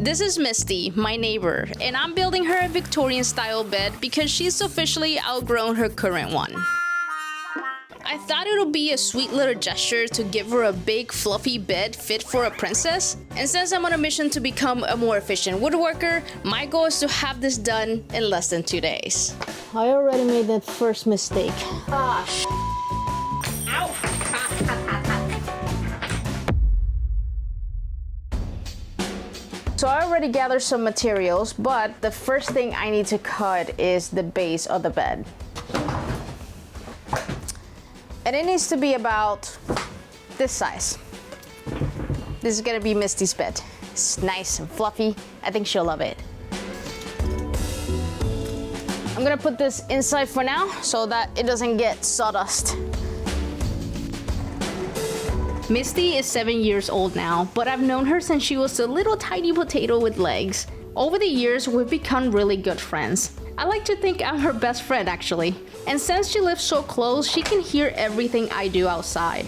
This is Misty, my neighbor, and I'm building her a Victorian style bed because she's officially outgrown her current one. I thought it would be a sweet little gesture to give her a big fluffy bed fit for a princess, and since I'm on a mission to become a more efficient woodworker, my goal is to have this done in less than 2 days. I already made that first mistake. Ow! So I already gathered some materials, but the first thing I need to cut is the base of the bed. And it needs to be about this size. This is gonna be Misty's bed. It's nice and fluffy. I think she'll love it. I'm gonna put this inside for now so that it doesn't get sawdust. Misty is 7 years old now, but I've known her since she was a little tiny potato with legs. Over the years, we've become really good friends. I like to think I'm her best friend actually. And since she lives so close, she can hear everything I do outside.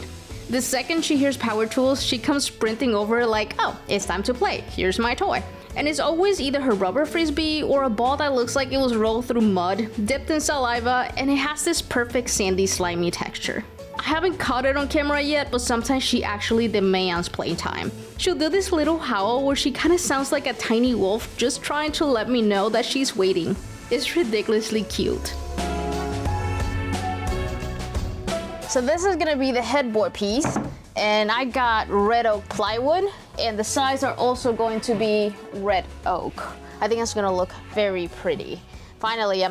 The second she hears power tools, she comes sprinting over like, oh, it's time to play, here's my toy. And it's always either her rubber frisbee or a ball that looks like it was rolled through mud, dipped in saliva, and it has this perfect sandy slimy texture. I haven't caught it on camera yet, but sometimes she actually demands playtime. She'll do this little howl where she kind of sounds like a tiny wolf just trying to let me know that she's waiting. It's ridiculously cute. So this is gonna be the headboard piece, and I got red oak plywood, and the sides are also going to be red oak. I think it's gonna look very pretty. Finally,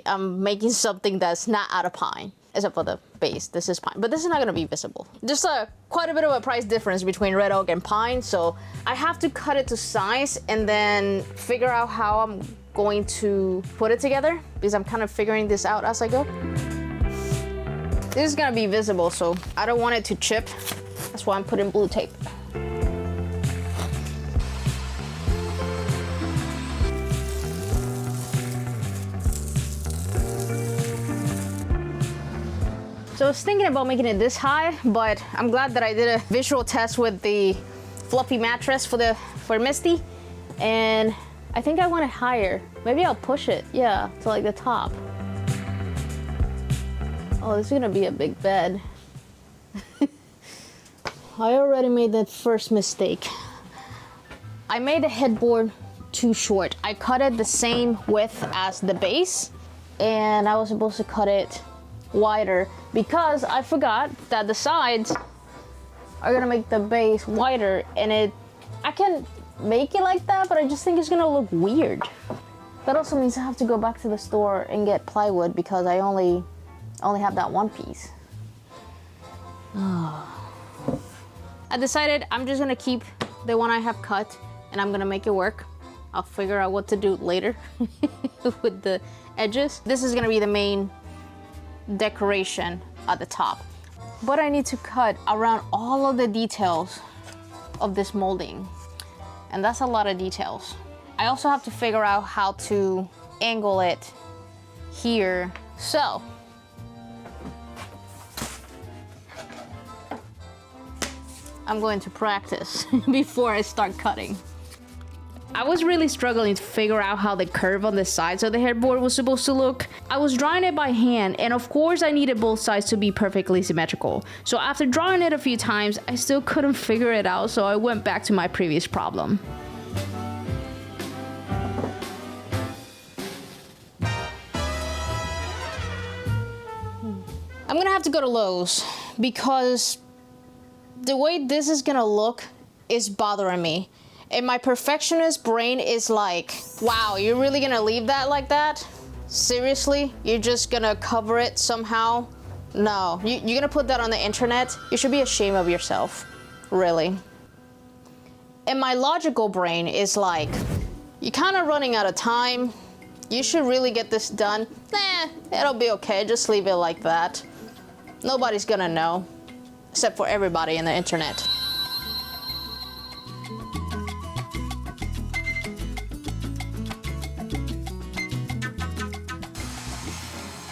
I'm making something that's not out of pine, except for the base. This is pine, but this is not gonna be visible. There's quite a bit of a price difference between red oak and pine, so I have to cut it to size and then figure out how I'm going to put it together, because I'm kind of figuring this out as I go. This is gonna be visible, so I don't want it to chip. That's why I'm putting blue tape. So I was thinking about making it this high, but I'm glad that I did a visual test with the fluffy mattress for Misty, and I think I want it higher. Maybe I'll push it, yeah, to like the top. Oh, this is gonna be a big bed. I already made that first mistake. I made the headboard too short. I cut it the same width as the base, and I was supposed to cut it wider because I forgot that the sides are gonna make the base wider, and I can make it like that, but I just think it's gonna look weird. That also means I have to go back to the store and get plywood because I only have that one piece. I decided I'm just gonna keep the one I have cut and I'm gonna make it work. I'll figure out what to do later with the edges. This is gonna be the main decoration at the top, but I need to cut around all of the details of this molding, and that's a lot of details. I also have to figure out how to angle it here. So I'm going to practice before I start cutting. I was really struggling to figure out how the curve on the sides of the headboard was supposed to look. I was drawing it by hand, and of course I needed both sides to be perfectly symmetrical. So after drawing it a few times, I still couldn't figure it out, so I went back to my previous problem. I'm gonna have to go to Lowe's because the way this is gonna look is bothering me. And my perfectionist brain is like, wow, you're really gonna leave that like that? Seriously? You're just gonna cover it somehow? No, you're gonna put that on the internet? You should be ashamed of yourself, really. And my logical brain is like, you're kinda running out of time. You should really get this done. Nah, it'll be okay, just leave it like that. Nobody's gonna know, except for everybody in the internet.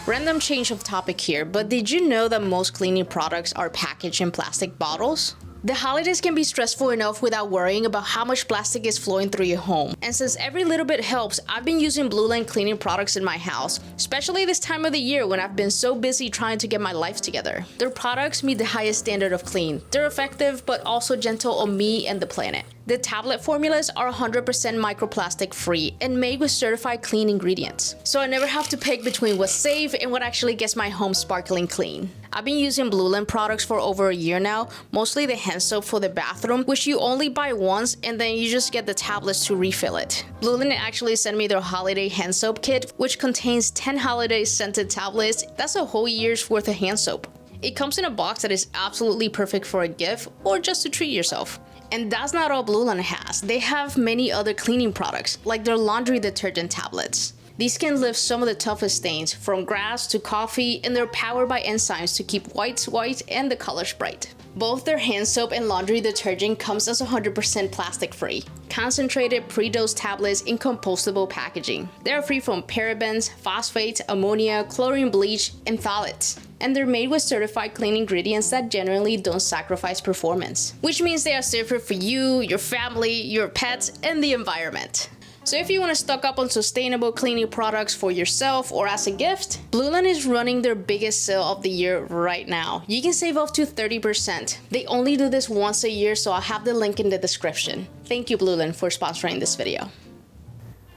Random change of topic here, but did you know that most cleaning products are packaged in plastic bottles? The holidays can be stressful enough without worrying about how much plastic is flowing through your home. And since every little bit helps, I've been using Blueland cleaning products in my house, especially this time of the year when I've been so busy trying to get my life together. Their products meet the highest standard of clean. They're effective, but also gentle on me and the planet. The tablet formulas are 100% microplastic free and made with certified clean ingredients. So I never have to pick between what's safe and what actually gets my home sparkling clean. I've been using Blueland products for over a year now, mostly the hand soap for the bathroom, which you only buy once and then you just get the tablets to refill it. Blueland actually sent me their holiday hand soap kit, which contains 10 holiday scented tablets. That's a whole year's worth of hand soap. It comes in a box that is absolutely perfect for a gift or just to treat yourself. And that's not all Blueland has. They have many other cleaning products, like their laundry detergent tablets. These can lift some of the toughest stains, from grass to coffee, and they're powered by enzymes to keep whites white and the colors bright. Both their hand soap and laundry detergent comes as 100% plastic free, concentrated pre-dosed tablets in compostable packaging. They are free from parabens, phosphates, ammonia, chlorine bleach, and phthalates. And they're made with certified clean ingredients that generally don't sacrifice performance, which means they are safer for you, your family, your pets, and the environment. So if you want to stock up on sustainable cleaning products for yourself or as a gift, Blueland is running their biggest sale of the year right now. You can save up to 30%. They only do this once a year, so I'll have the link in the description. Thank you, Blueland, for sponsoring this video.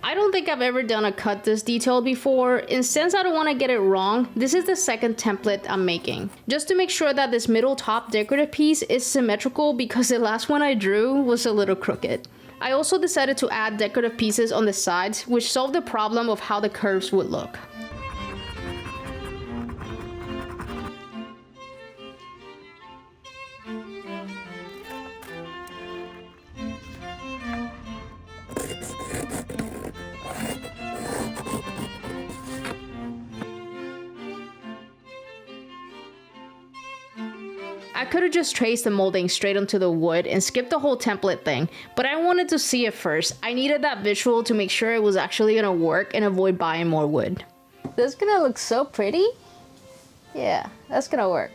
I don't think I've ever done a cut this detailed before, and since I don't want to get it wrong, this is the second template I'm making. Just to make sure that this middle top decorative piece is symmetrical because the last one I drew was a little crooked. I also decided to add decorative pieces on the sides, which solved the problem of how the curves would look. I could have just traced the molding straight onto the wood and skipped the whole template thing, but I wanted to see it first. I needed that visual to make sure it was actually gonna work and avoid buying more wood. This is gonna look so pretty. Yeah, that's gonna work.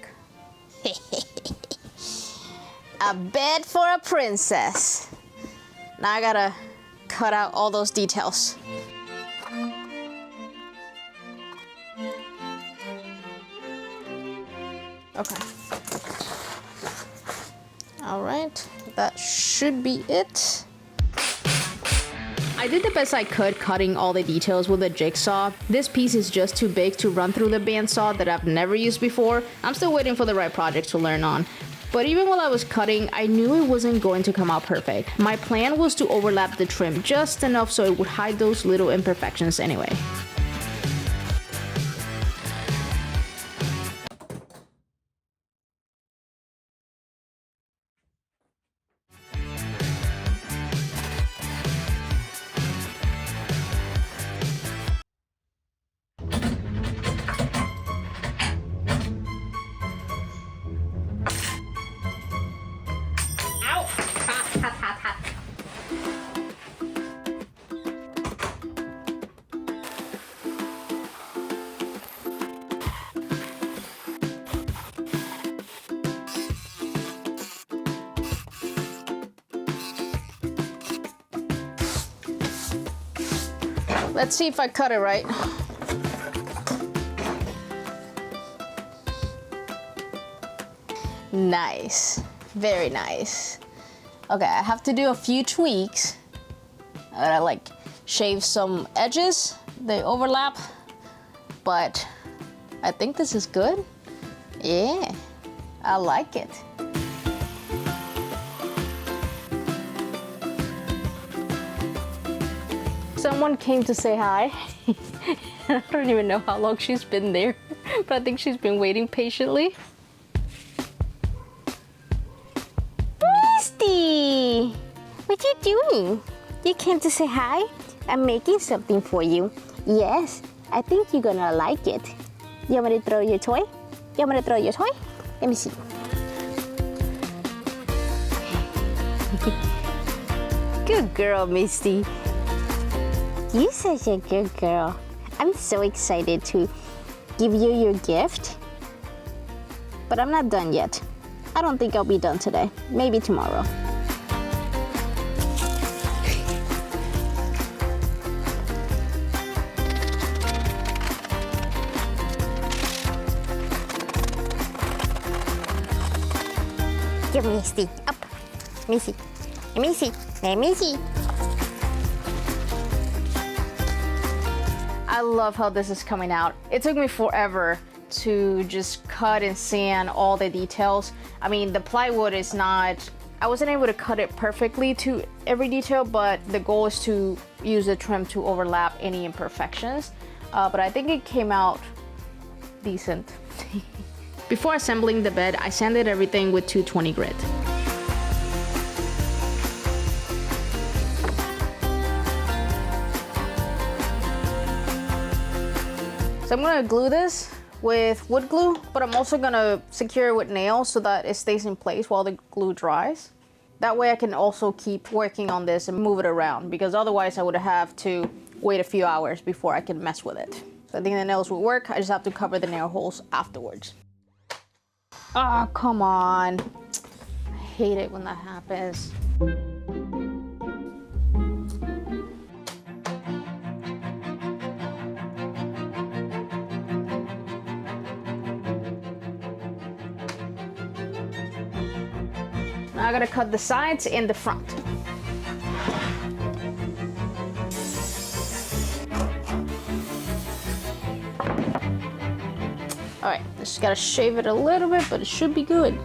A bed for a princess. Now I gotta cut out all those details. Okay. All right, that should be it. I did the best I could cutting all the details with a jigsaw. This piece is just too big to run through the bandsaw that I've never used before. I'm still waiting for the right project to learn on. But even while I was cutting, I knew it wasn't going to come out perfect. My plan was to overlap the trim just enough so it would hide those little imperfections anyway. Let's see if I cut it right. Nice, very nice. Okay, I have to do a few tweaks. I gotta like shave some edges, they overlap, but I think this is good. Yeah, I like it. Someone came to say hi. I don't even know how long she's been there, but I think she's been waiting patiently. Misty! What you doing? You came to say hi? I'm making something for you. Yes, I think you're gonna like it. You want me to throw your toy? You want me to throw your toy? Let me see. Good girl, Misty. You're such a good girl. I'm so excited to give you your gift. But I'm not done yet. I don't think I'll be done today. Maybe tomorrow. Give Misty up. Misty. Misty. Hey, Misty. I love how this is coming out. It took me forever to just cut and sand all the details. I mean, the plywood is not, I wasn't able to cut it perfectly to every detail, but the goal is to use the trim to overlap any imperfections. But I think it came out decent. Before assembling the bed, I sanded everything with 220 grit. So I'm gonna glue this with wood glue, but I'm also gonna secure it with nails so that it stays in place while the glue dries. That way I can also keep working on this and move it around, because otherwise I would have to wait a few hours before I can mess with it. So I think the nails will work. I just have to cover the nail holes afterwards. Ah, come on. I hate it when that happens. Now I gotta cut the sides and the front. All right, just gotta shave it a little bit, but it should be good.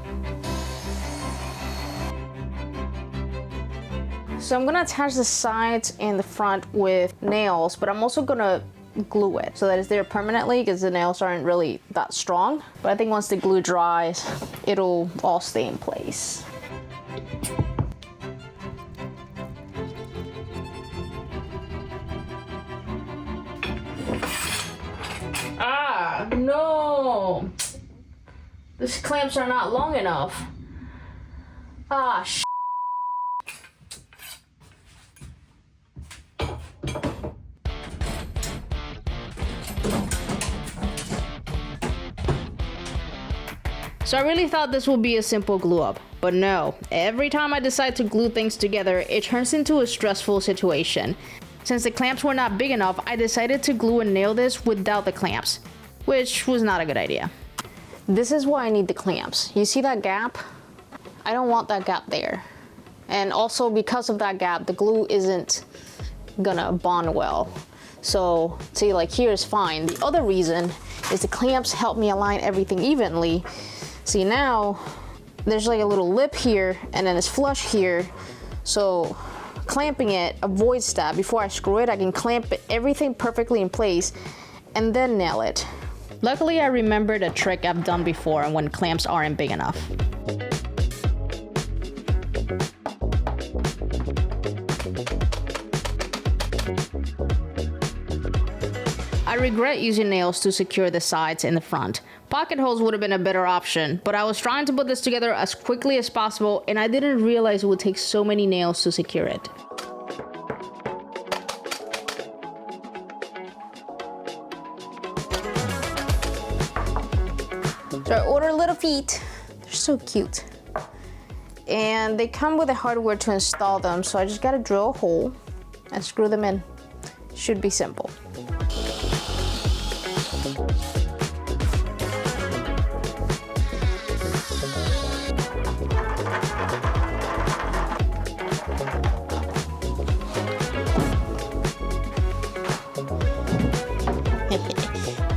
So I'm gonna attach the sides and the front with nails, but I'm also gonna glue it so that it's there permanently, because the nails aren't really that strong. But I think once the glue dries, it'll all stay in place. Ah, no! These clamps are not long enough. Ah, sh**. So I really thought this would be a simple glue up, but no. Every time I decide to glue things together, it turns into a stressful situation. Since the clamps were not big enough, I decided to glue and nail this without the clamps, which was not a good idea. This is why I need the clamps. You see that gap? I don't want that gap there. And also because of that gap, the glue isn't gonna bond well. So see, like here is fine. The other reason is the clamps help me align everything evenly. See, now there's like a little lip here and then it's flush here. So clamping it avoids that. Before I screw it, I can clamp everything perfectly in place and then nail it. Luckily, I remembered a trick I've done before when clamps aren't big enough. I regret using nails to secure the sides and the front. Pocket holes would have been a better option, but I was trying to put this together as quickly as possible and I didn't realize it would take so many nails to secure it. So I ordered little feet. They're so cute. And they come with the hardware to install them, so I just gotta drill a hole and screw them in. Should be simple.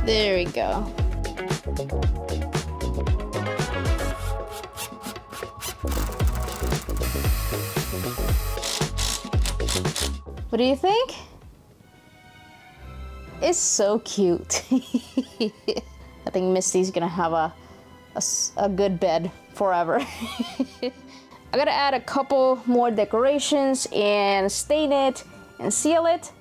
There we go. What do you think? It's so cute. I think Misty's gonna have a good bed forever. I gotta add a couple more decorations and stain it and seal it,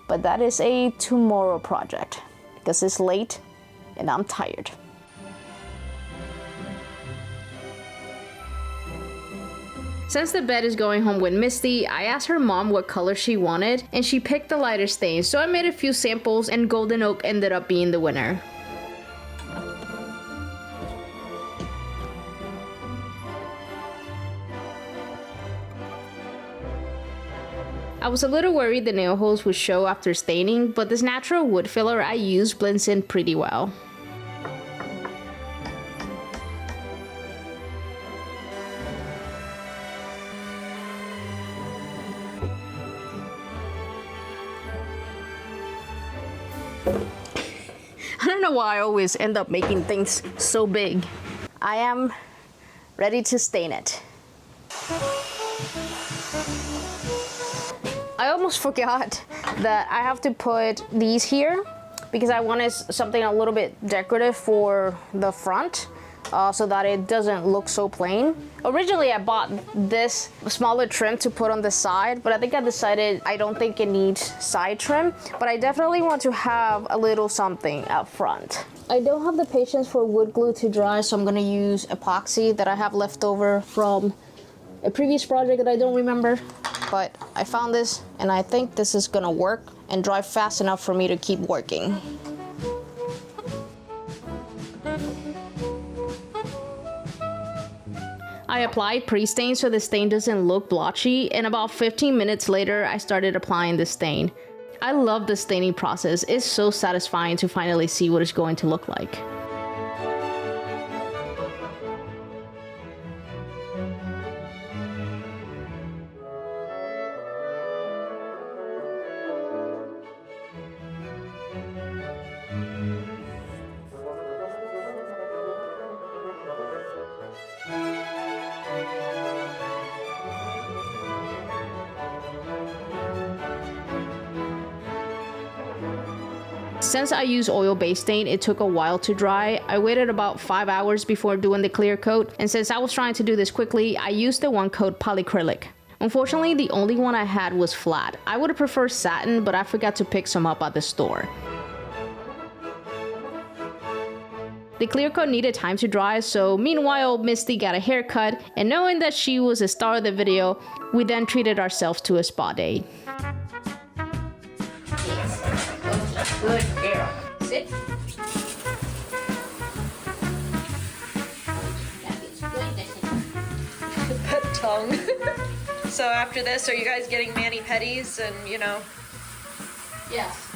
but that is a tomorrow project because it's late and I'm tired. Since the bed is going home with Misty, I asked her mom what color she wanted, and she picked the lighter stains, so I made a few samples and golden oak ended up being the winner. I was a little worried the nail holes would show after staining, but this natural wood filler I used blends in pretty well. I don't know why I always end up making things so big. I am ready to stain it. I almost forgot that I have to put these here because I wanted something a little bit decorative for the front so that it doesn't look so plain. Originally I bought this smaller trim to put on the side, but I think I decided I don't think it needs side trim, but I definitely want to have a little something up front. I don't have the patience for wood glue to dry, so I'm gonna use epoxy that I have left over from a previous project that I don't remember, but I found this and I think this is gonna work and dry fast enough for me to keep working. I applied pre-stain so the stain doesn't look blotchy, and about 15 minutes later I started applying the stain. I love the staining process. It's so satisfying to finally see what it's going to look like. Since I use oil-based stain, it took a while to dry. I waited about 5 hours before doing the clear coat, and since I was trying to do this quickly, I used the 1-coat polyacrylic. Unfortunately, the only one I had was flat. I would have preferred satin, but I forgot to pick some up at the store. The clear coat needed time to dry, so meanwhile, Misty got a haircut, and knowing that she was the star of the video, we then treated ourselves to a spa day. Good girl. Sit. Pet tongue. So after this, are you guys getting mani-pedis and, you know? Yes.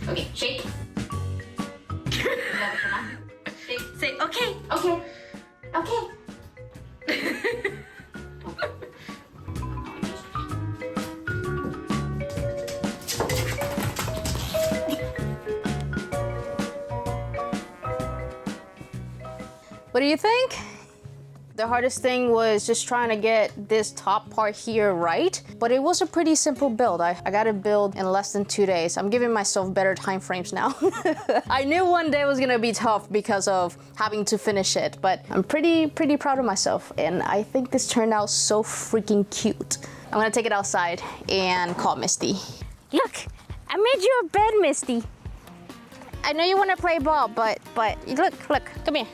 Okay, shake. Say, okay. Okay. Okay. What do you think? The hardest thing was just trying to get this top part here right, but it was a pretty simple build. I got it built in less than 2 days. I'm giving myself better time frames now. I knew one day was gonna be tough because of having to finish it, but I'm pretty proud of myself, and I think this turned out so freaking cute. I'm gonna take it outside and call Misty. Look, I made you a bed, Misty. I know you want to play ball, but look, come here.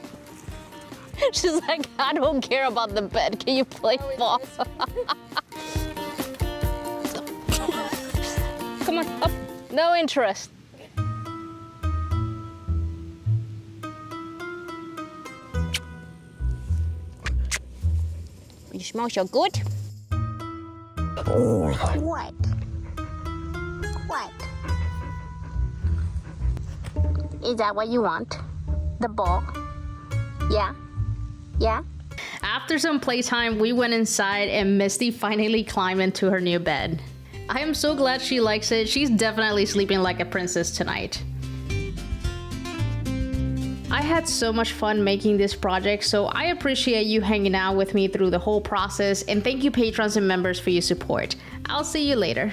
She's like, I don't care about the bed. Can you play ball? Come on, up. No interest. You smell so good. What? What? Is that what you want? The ball? Yeah? Yeah? After some playtime, we went inside and Misty finally climbed into her new bed. I am so glad she likes it. She's definitely sleeping like a princess tonight. I had so much fun making this project, so I appreciate you hanging out with me through the whole process, and thank you patrons and members for your support. I'll see you later.